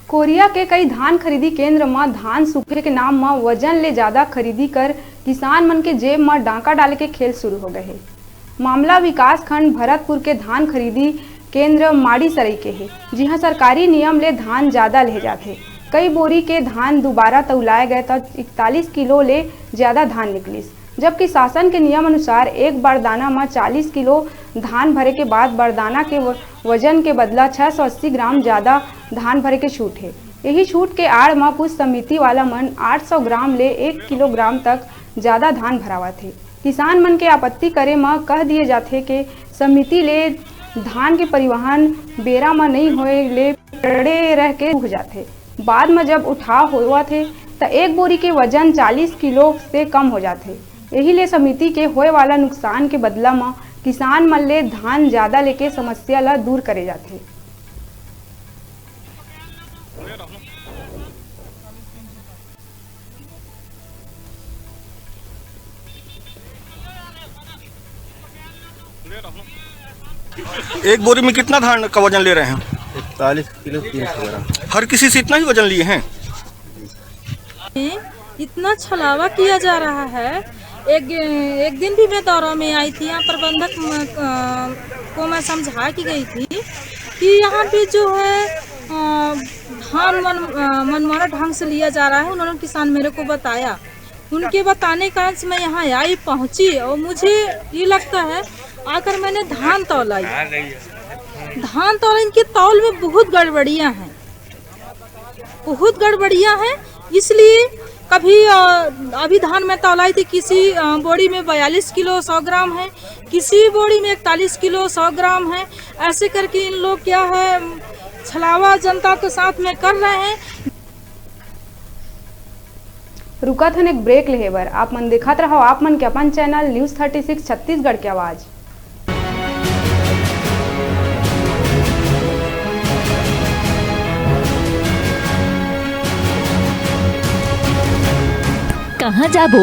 Korea के कई धान खरीदी केंद्र में धान सूखे के नाम में वजन ले ज्यादा खरीदी कर किसान मन के जेब में डांका डाले के खेल शुरू हो गए है। मामला विकास खंड भरतपुर के धान खरीदी केंद्र माड़ी सराय के है, जहां सरकारी नियम ले धान ज्यादा ले जाते। कई बोरी के धान दोबारा तौलाए गए तो 41 किलो ले ज्यादा धान निकलिस, जबकि शासन के नियम अनुसार एक बारदाना में 40 किलो धान भरे के बाद बारदाना के वजन के बदला 680 ग्राम ज्यादा धान भरे के छूट है। यही छूट के आड़ में कुछ समिति वाला मन 800 ग्राम ले 1 किलोग्राम तक ज्यादा धान भरावा थे। किसान मन के आपत्ति करे में कह दिए जाते कि समिति ले धान के परिवहन बेरा में नहीं होए ले पड़े रह के रुक जाते। बाद में जब उठाव हुआ थे तो एक बोरी के वजन 40 किलो से कम हो जाते। यही ले समिति के होए वाला नुकसान के बदला में किसान मन ले धान ज्यादा लेके समस्या ला दूर करे जाते। एक बोरी में कितना धान का वजन ले रहे हैं? 41 किलो 300 ग्राम। हर किसी से इतना ही वजन लिए हैं? इतना छलावा किया जा रहा है। एक दिन भी मैं दौरा में आई थी, यहाँ प्रबंधक को मैं समझा के गई थी कि यहाँ पे जो है धान मनमाना ढंग से लिया जा रहा है। उन्होंने किसान मेरे को बताया, उनके बताने कारण से मैं यहाँ आई पहुँची और मुझे ये लगता है आकर मैंने धान तौलाई। इनके तौल में बहुत गड़बड़ियाँ हैं, इसलिए कभी अभी धान में तौलाई थी, किसी बोरी में 42 किलो 100 ग्राम है, किसी बोरी में 41 किलो 100 ग्राम है। ऐसे करके इन लोग क्या है छलावा जनता के साथ में कर रहे हैं। रुका था एक ब्रेक लेहेबर। आप मन देखत रहो आप मन के अपन चैनल न्यूज 36 छत्तीसगढ़ की आवाज। कहाँ जाबो?